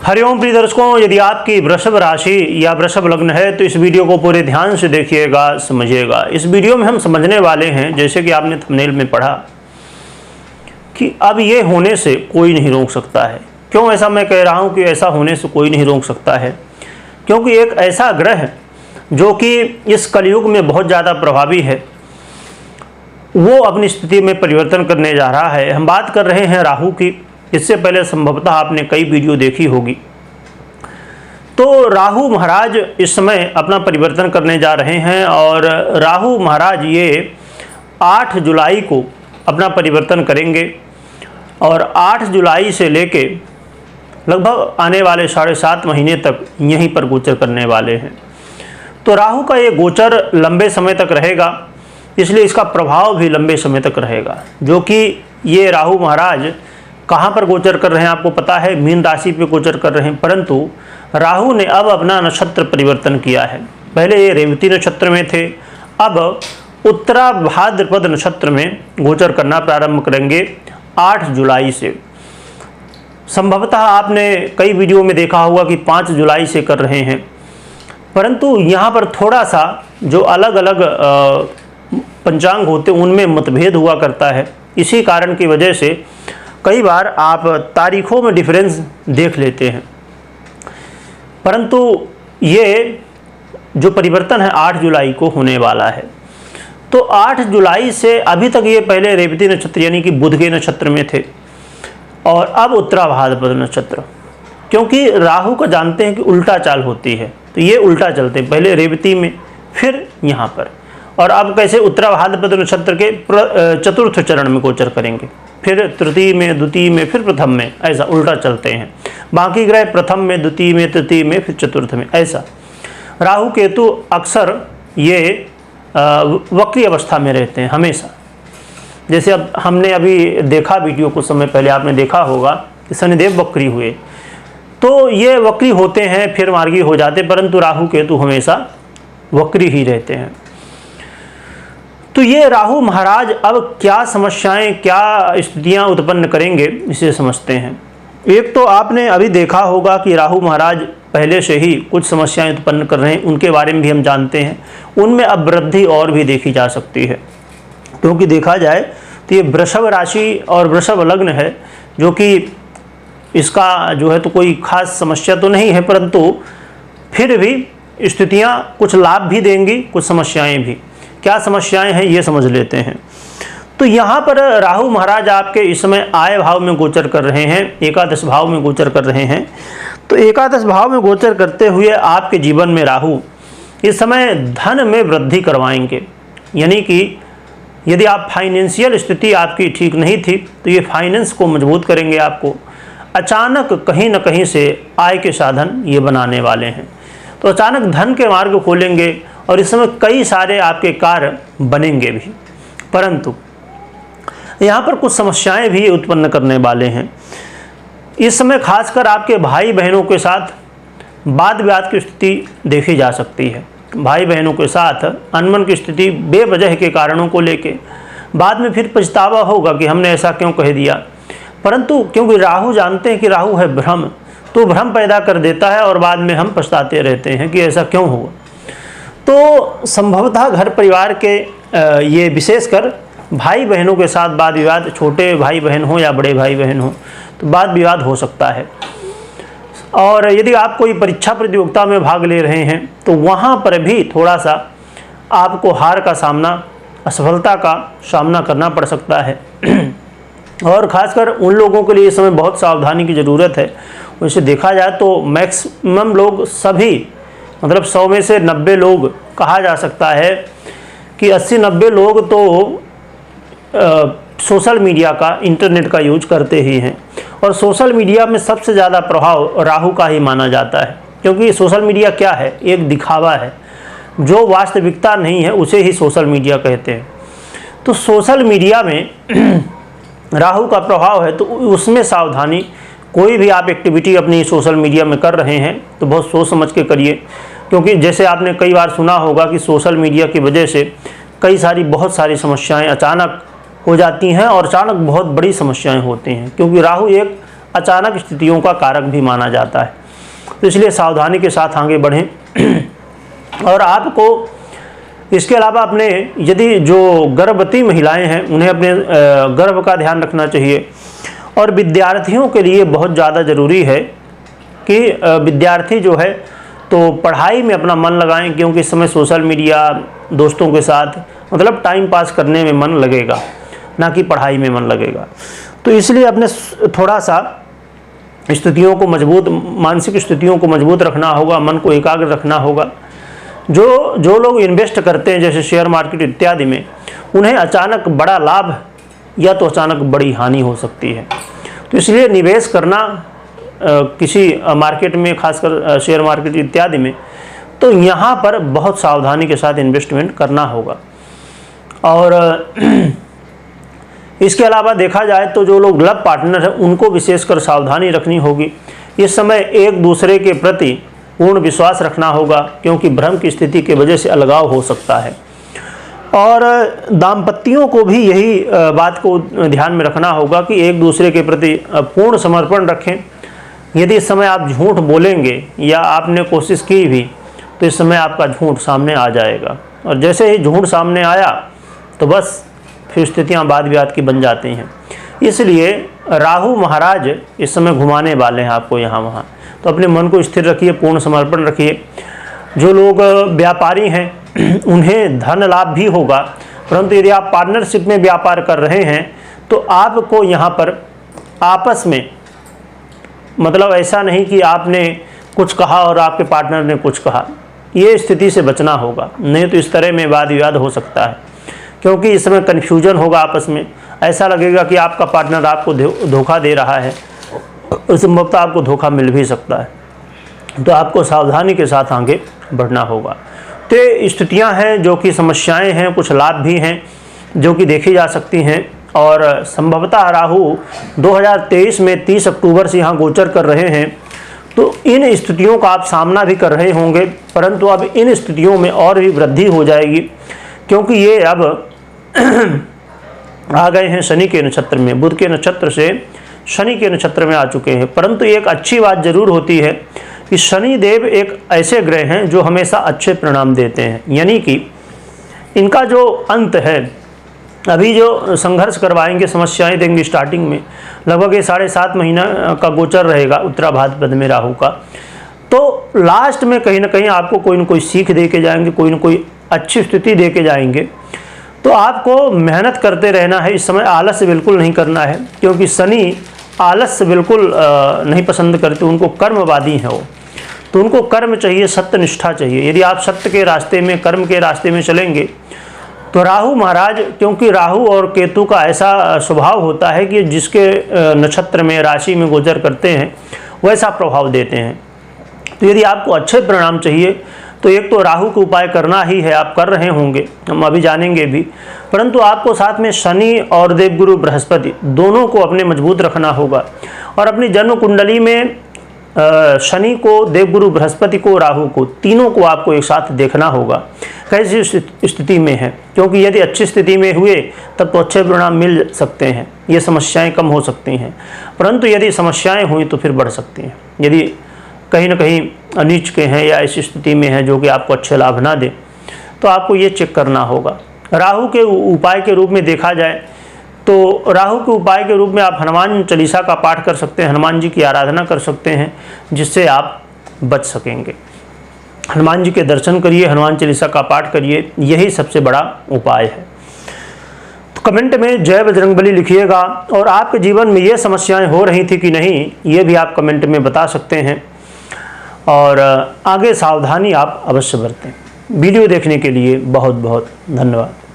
हरिओम प्रिय दर्शकों, यदि आपकी वृषभ राशि या वृषभ लग्न है तो इस वीडियो को पूरे ध्यान से देखिएगा, समझिएगा। इस वीडियो में हम समझने वाले हैं, जैसे कि आपने थंबनेल में पढ़ा, कि अब ये होने से कोई नहीं रोक सकता है। क्यों ऐसा मैं कह रहा हूँ कि ऐसा होने से कोई नहीं रोक सकता है? क्योंकि एक ऐसा ग्रह जो कि इस कलयुग में बहुत ज़्यादा प्रभावी है, वो अपनी स्थिति में परिवर्तन करने जा रहा है। हम बात कर रहे हैं राहु की। इससे पहले संभवतः आपने कई वीडियो देखी होगी। तो राहु महाराज इस समय अपना परिवर्तन करने जा रहे हैं और राहु महाराज ये 8 जुलाई को अपना परिवर्तन करेंगे और 8 जुलाई से लेके लगभग आने वाले 7.5 महीने तक यहीं पर गोचर करने वाले हैं। तो राहु का ये गोचर लंबे समय तक रहेगा, इसलिए इसका प्रभाव भी लंबे समय तक रहेगा। जो कि ये राहु महाराज कहाँ पर गोचर कर रहे हैं आपको पता है, मीन राशि पे गोचर कर रहे हैं। परंतु राहु ने अब अपना नक्षत्र परिवर्तन किया है। पहले ये रेवती नक्षत्र में थे, अब उत्तरा भाद्रपद नक्षत्र में गोचर करना प्रारंभ करेंगे 8 जुलाई से। संभवतः आपने कई वीडियो में देखा होगा कि 5 जुलाई से कर रहे हैं, परंतु यहाँ पर थोड़ा सा जो अलग अलग पंचांग होते उनमें मतभेद हुआ करता है। इसी कारण की वजह से कई बार आप तारीखों में डिफरेंस देख लेते हैं। परंतु ये जो परिवर्तन है 8 जुलाई को होने वाला है। तो 8 जुलाई से अभी तक ये पहले रेवती नक्षत्र यानी कि बुध के नक्षत्र में थे और अब उत्तरा भाद्रपद नक्षत्र। क्योंकि राहु को जानते हैं कि उल्टा चाल होती है, तो ये उल्टा चलते हैं, पहले रेवती में फिर यहाँ पर, और अब कैसे उत्तरा भाद्रपद नक्षत्र के चतुर्थ चरण में गोचर करेंगे, फिर तृतीय में, द्वितीय में, फिर प्रथम में, ऐसा उल्टा चलते हैं। बाकी ग्रह प्रथम में, द्वितीय में, तृतीय में, फिर चतुर्थ में, ऐसा। राहु केतु अक्सर ये वक्री अवस्था में रहते हैं हमेशा। जैसे अब हमने अभी देखा वीडियो कुछ समय पहले आपने देखा होगा कि शनिदेव वक्री हुए, तो ये वक्री होते हैं फिर मार्गी हो जाते, परंतु राहु केतु हमेशा वक्री ही रहते हैं। तो ये राहु महाराज अब क्या समस्याएं, क्या स्थितियां उत्पन्न करेंगे, इसे समझते हैं। एक तो आपने अभी देखा होगा कि राहु महाराज पहले से ही कुछ समस्याएं उत्पन्न कर रहे हैं, उनके बारे में भी हम जानते हैं। उनमें अब वृद्धि और भी देखी जा सकती है, क्योंकि देखा जाए तो ये वृषभ राशि और वृषभ लग्न है, जो कि इसका जो है तो कोई खास समस्या तो नहीं है, परंतु फिर भी स्थितियां कुछ लाभ भी देंगी, कुछ समस्याएं भी। क्या समस्याएं हैं ये समझ लेते हैं। तो यहाँ पर राहु महाराज आपके इस समय आय भाव में गोचर कर रहे हैं, एकादश भाव में गोचर कर रहे हैं। तो एकादश भाव में गोचर करते हुए आपके जीवन में राहु इस समय धन में वृद्धि करवाएंगे। यानी कि यदि आप फाइनेंशियल स्थिति आपकी ठीक नहीं थी तो ये फाइनेंस को मजबूत करेंगे। आपको अचानक कहीं न कहीं से आय के साधन ये बनाने वाले हैं, तो अचानक धन के मार्ग खोलेंगे और इस समय कई सारे आपके कार्य बनेंगे भी। परंतु यहाँ पर कुछ समस्याएं भी उत्पन्न करने वाले हैं। इस समय खासकर आपके भाई बहनों के साथ वाद विवाद की स्थिति देखी जा सकती है। भाई बहनों के साथ अनबन की स्थिति बेवजह के कारणों को लेके बाद में फिर पछतावा होगा कि हमने ऐसा क्यों कह दिया। परंतु क्योंकि राहु जानते हैं कि राहु है भ्रम, तो भ्रम पैदा कर देता है और बाद में हम पछताते रहते हैं कि ऐसा क्यों हुआ। तो संभवतः घर परिवार के ये विशेषकर भाई बहनों के साथ वाद विवाद, छोटे भाई बहन हो या बड़े भाई बहन हो, तो वाद विवाद हो सकता है। और यदि आप कोई परीक्षा प्रतियोगिता में भाग ले रहे हैं तो वहाँ पर भी थोड़ा सा आपको हार का सामना, असफलता का सामना करना पड़ सकता है। और ख़ासकर उन लोगों के लिए इस समय बहुत सावधानी की ज़रूरत है। वैसे देखा जाए तो मैक्सिमम लोग, सभी मतलब 100 में से 90 लोग कहा जा सकता है कि 80-90 लोग तो सोशल मीडिया का, इंटरनेट का यूज करते ही हैं। और सोशल मीडिया में सबसे ज़्यादा प्रभाव राहु का ही माना जाता है, क्योंकि सोशल मीडिया क्या है, एक दिखावा है। जो वास्तविकता नहीं है उसे ही सोशल मीडिया कहते हैं। तो सोशल मीडिया में राहु का प्रभाव है, तो उसमें सावधानी। कोई भी आप एक्टिविटी अपनी सोशल मीडिया में कर रहे हैं तो बहुत सोच समझ के करिए, क्योंकि जैसे आपने कई बार सुना होगा कि सोशल मीडिया की वजह से बहुत सारी समस्याएं अचानक हो जाती हैं और अचानक बहुत बड़ी समस्याएं होती हैं, क्योंकि राहु एक अचानक स्थितियों का कारक भी माना जाता है। तो इसलिए सावधानी के साथ आगे बढ़ें। और आपको इसके अलावा अपने यदि जो गर्भवती महिलाएं हैं उन्हें अपने गर्भ का ध्यान रखना चाहिए। और विद्यार्थियों के लिए बहुत ज़्यादा ज़रूरी है कि विद्यार्थी जो है तो पढ़ाई में अपना मन लगाएं, क्योंकि इस समय सोशल मीडिया, दोस्तों के साथ मतलब टाइम पास करने में मन लगेगा, ना कि पढ़ाई में मन लगेगा। तो इसलिए अपने थोड़ा सा स्थितियों को मजबूत, मानसिक स्थितियों को मजबूत रखना होगा, मन को एकाग्र रखना होगा। जो लोग इन्वेस्ट करते हैं जैसे शेयर मार्केट इत्यादि में, उन्हें अचानक बड़ा लाभ या तो अचानक बड़ी हानि हो सकती है। तो इसलिए निवेश करना किसी मार्केट में, खासकर शेयर मार्केट इत्यादि में, तो यहाँ पर बहुत सावधानी के साथ इन्वेस्टमेंट करना होगा। और इसके अलावा देखा जाए तो जो लोग लव पार्टनर हैं उनको विशेषकर सावधानी रखनी होगी। इस समय एक दूसरे के प्रति पूर्ण विश्वास रखना होगा, क्योंकि भ्रम की स्थिति की वजह से अलगाव हो सकता है। और दाम्पत्यों को भी यही बात को ध्यान में रखना होगा कि एक दूसरे के प्रति पूर्ण समर्पण रखें। यदि इस समय आप झूठ बोलेंगे या आपने कोशिश की भी, तो इस समय आपका झूठ सामने आ जाएगा। और जैसे ही झूठ सामने आया तो बस फिर स्थितियाँ वाद विवाद की बन जाती हैं। इसलिए राहु महाराज इस समय घुमाने वाले हैं आपको यहाँ वहाँ। तो अपने मन को स्थिर रखिए, पूर्ण समर्पण रखिए। जो लोग व्यापारी हैं उन्हें धन लाभ भी होगा, परंतु यदि आप पार्टनरशिप में व्यापार कर रहे हैं तो आपको यहाँ पर आपस में, मतलब ऐसा नहीं कि आपने कुछ कहा और आपके पार्टनर ने कुछ कहा, ये स्थिति से बचना होगा, नहीं तो इस तरह में वाद विवाद हो सकता है। क्योंकि इस समय कन्फ्यूजन होगा आपस में, ऐसा लगेगा कि आपका पार्टनर आपको धोखा दे रहा है, संभवतः आपको धोखा मिल भी सकता है। तो आपको सावधानी के साथ आगे बढ़ना होगा। तो स्थितियां हैं जो कि समस्याएं हैं, कुछ लाभ भी हैं जो कि देखी जा सकती हैं। और संभवतः राहु 2023 में 30 अक्टूबर से यहाँ गोचर कर रहे हैं, तो इन स्थितियों का आप सामना भी कर रहे होंगे, परंतु अब इन स्थितियों में और भी वृद्धि हो जाएगी, क्योंकि ये अब आ गए हैं शनि के नक्षत्र में, बुध के नक्षत्र से शनि के नक्षत्र में आ चुके हैं। परंतु एक अच्छी बात जरूर होती है कि शनि देव एक ऐसे ग्रह हैं जो हमेशा अच्छे परिणाम देते हैं, यानी कि इनका जो अंत है, अभी जो संघर्ष करवाएंगे, समस्याएं देंगे स्टार्टिंग में, लगभग ये 7.5 महीना का गोचर रहेगा उत्तरा भाद्रपद में राहु का। तो लास्ट में कहीं ना कहीं आपको कोई ना कोई सीख दे के जाएंगे, कोई ना कोई अच्छी स्थिति दे के जाएंगे। तो आपको मेहनत करते रहना है, इस समय आलस्य बिल्कुल नहीं करना है, क्योंकि शनि आलस्य बिल्कुल नहीं पसंद करते, उनको कर्मवादी हैं वो। तो उनको कर्म चाहिए, सत्य निष्ठा चाहिए। यदि आप सत्य के रास्ते में, कर्म के रास्ते में चलेंगे तो राहु महाराज, क्योंकि राहु और केतु का ऐसा स्वभाव होता है कि जिसके नक्षत्र में, राशि में गोचर करते हैं वैसा प्रभाव देते हैं। तो यदि आपको अच्छे परिणाम चाहिए तो एक तो राहु का उपाय करना ही है, आप कर रहे होंगे, हम अभी जानेंगे भी, परंतु आपको साथ में शनि और देवगुरु बृहस्पति दोनों को अपने मजबूत रखना होगा। और अपनी जन्म कुंडली में शनि को, देवगुरु बृहस्पति को, राहु को, तीनों को आपको एक साथ देखना होगा कैसी स्थिति में है, क्योंकि यदि अच्छी स्थिति में हुए तब तो अच्छे परिणाम मिल सकते हैं, ये समस्याएं कम हो सकती हैं। परंतु यदि समस्याएं हुई तो फिर बढ़ सकती हैं, यदि कहीं ना कहीं अनीच के हैं या ऐसी स्थिति में है जो कि आपको अच्छे लाभ ना दे, तो आपको ये चेक करना होगा। राहु के उपाय के रूप में देखा जाए तो राहु के उपाय के रूप में आप हनुमान चालीसा का पाठ कर सकते हैं, हनुमान जी की आराधना कर सकते हैं, जिससे आप बच सकेंगे। हनुमान जी के दर्शन करिए, हनुमान चालीसा का पाठ करिए, यही सबसे बड़ा उपाय है। तो कमेंट में जय बजरंगबली लिखिएगा। और आपके जीवन में ये समस्याएं हो रही थी कि नहीं, ये भी आप कमेंट में बता सकते हैं। और आगे सावधानी आप अवश्य बरतें। वीडियो देखने के लिए बहुत बहुत धन्यवाद।